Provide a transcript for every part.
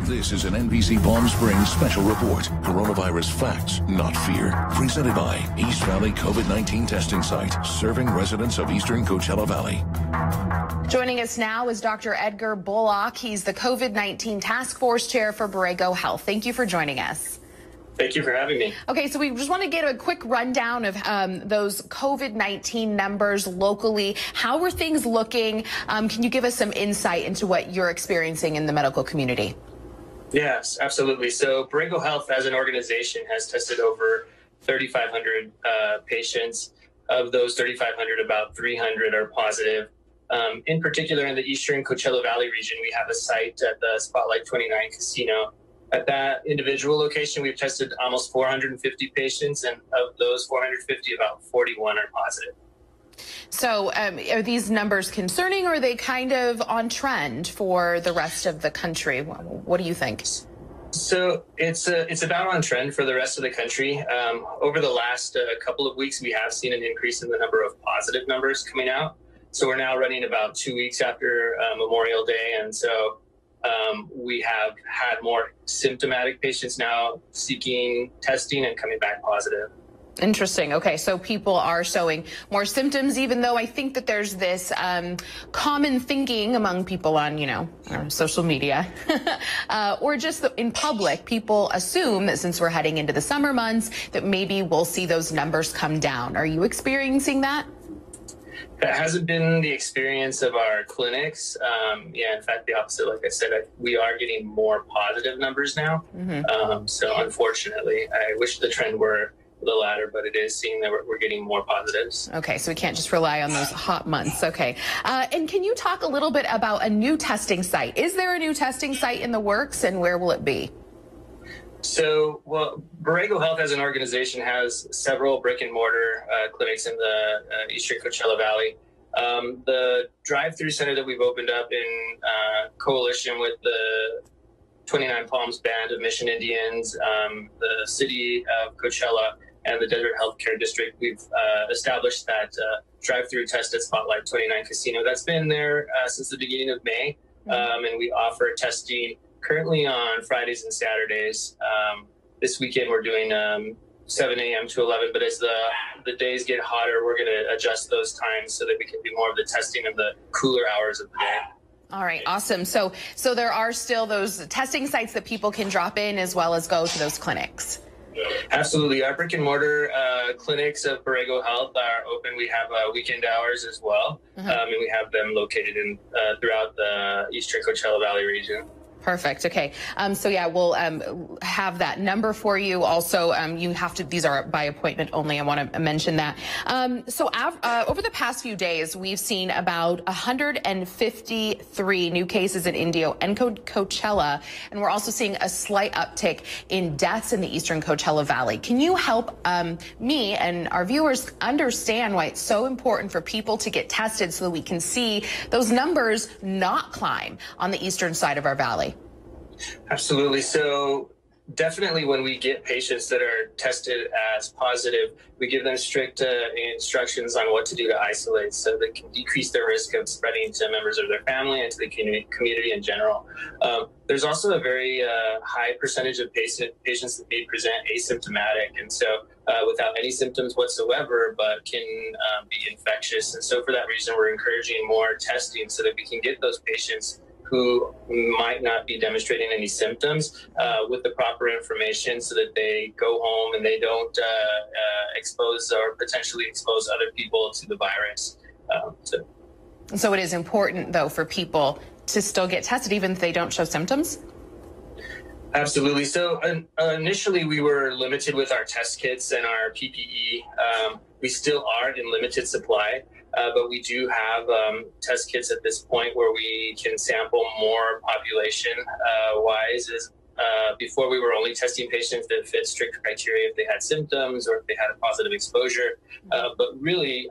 This is an NBC Palm Springs special report. Coronavirus facts, not fear. Presented by East Valley COVID-19 testing site, serving residents of Eastern Coachella Valley. Joining us now is Dr. Edgar Bullock. He's the COVID-19 Task Force Chair for Borrego Health. Thank you for joining us. Thank you for having me. Okay, so we just want to get a quick rundown of those COVID-19 numbers locally. How are things looking? Can you give us some insight into what you're experiencing in the medical community? Yes, absolutely. So Borrego Health as an organization has tested over 3,500 patients. Of those 3,500, about 300 are positive. In particular, in the Eastern Coachella Valley region, we have a site at the Spotlight 29 casino. At that individual location, we've tested almost 450 patients, and of those 450, about 41 are positive. So are these numbers concerning, or are they kind of on trend for the rest of the country? What do you think? So it's about on trend for the rest of the country. Over the last couple of weeks, we have seen an increase in the number of positive numbers coming out. So we're now running about 2 weeks after Memorial Day, and so we have had more symptomatic patients now seeking testing and coming back positive. Interesting. Okay, so people are showing more symptoms, even though I think that there's this common thinking among people on, social media or just in public. People assume that since we're heading into the summer months, that maybe we'll see those numbers come down. Are you experiencing that? That hasn't been the experience of our clinics. In fact, the opposite. Like I said, we are getting more positive numbers now. So unfortunately, I wish the trend were the latter, but it is seeing that we're getting more positives. Okay, so we can't just rely on those hot months. Okay. And can you talk a little bit about a new testing site? Is there a new testing site in the works, and where will it be? So, Borrego Health as an organization has several brick and mortar clinics in the Eastern Coachella Valley. The drive-through center that we've opened up in coalition with the 29 Palms Band of Mission Indians, the city of Coachella, and the Desert Healthcare District, we've established that drive-through test at Spotlight 29 Casino. That's been there since the beginning of May, and we offer testing currently on Fridays and Saturdays. This weekend we're doing 7 a.m. to 11, but as the days get hotter, we're going to adjust those times so that we can do more of the testing in the cooler hours of the day. All right, awesome. So there are still those testing sites that people can drop in as well as go to those clinics. Absolutely. Our brick and mortar clinics of Borrego Health are open. We have weekend hours as well, and we have them located in throughout the Eastern Coachella Valley region. Perfect. Okay. So yeah, we'll have that number for you. Also, you have to, these are by appointment only. I want to mention that. Over the past few days, we've seen about 153 new cases in Indio and Coachella, and we're also seeing a slight uptick in deaths in the Eastern Coachella Valley. Can you help me and our viewers understand why it's so important for people to get tested so that we can see those numbers not climb on the eastern side of our valley? Absolutely. So definitely when we get patients that are tested as positive, we give them strict instructions on what to do to isolate so they can decrease their risk of spreading to members of their family and to the community in general. There's also a very high percentage of patients that may present asymptomatic, and so without any symptoms whatsoever, but can be infectious. And so for that reason, we're encouraging more testing so that we can get those patients who might not be demonstrating any symptoms with the proper information so that they go home and they don't expose or potentially expose other people to the virus. So it is important, though, for people to still get tested even if they don't show symptoms? Absolutely. So initially we were limited with our test kits and our PPE. We still are in limited supply. But we do have test kits at this point where we can sample more population-wise. Before we were only testing patients that fit strict criteria if they had symptoms or if they had a positive exposure. But really,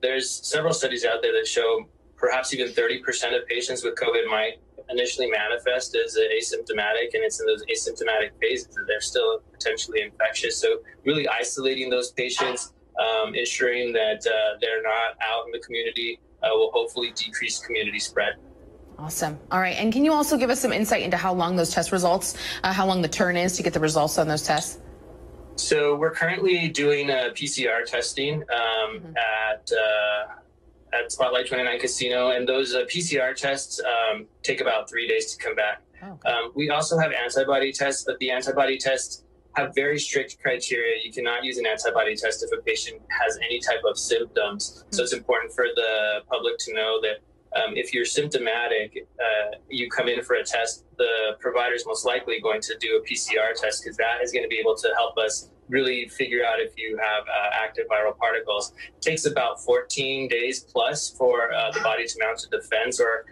there's several studies out there that show perhaps even 30% of patients with COVID might initially manifest as asymptomatic, and it's in those asymptomatic phases that they're still potentially infectious. So really isolating those patients, ensuring that they're not out in the community will hopefully decrease community spread. Awesome. All right. And can you also give us some insight into how long those test results, how long the turn is to get the results on those tests? So we're currently doing PCR testing at Spotlight 29 Casino, and those PCR tests take about 3 days to come back. Oh. We also have antibody tests, but the antibody tests have very strict criteria. You cannot use an antibody test if a patient has any type of symptoms. So it's important for the public to know that if you're symptomatic, you come in for a test, the provider is most likely going to do a PCR test, because that is going to be able to help us really figure out if you have active viral particles. It takes about 14 days plus for the body to mount a defense, or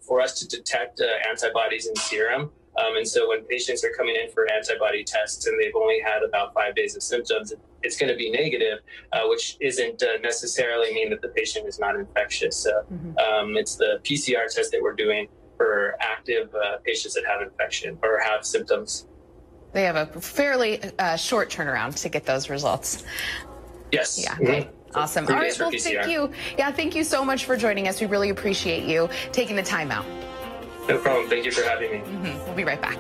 for us to detect antibodies in serum. And so when patients are coming in for antibody tests and they've only had about 5 days of symptoms, it's going to be negative, which isn't necessarily mean that the patient is not infectious. So it's the PCR test that we're doing for active patients that have infection or have symptoms. They have a fairly short turnaround to get those results. Yes. Yeah. Okay. Awesome. All right. Well, thank you. Yeah, thank you so much for joining us. We really appreciate you taking the time out. No problem. Thank you for having me. We'll be right back.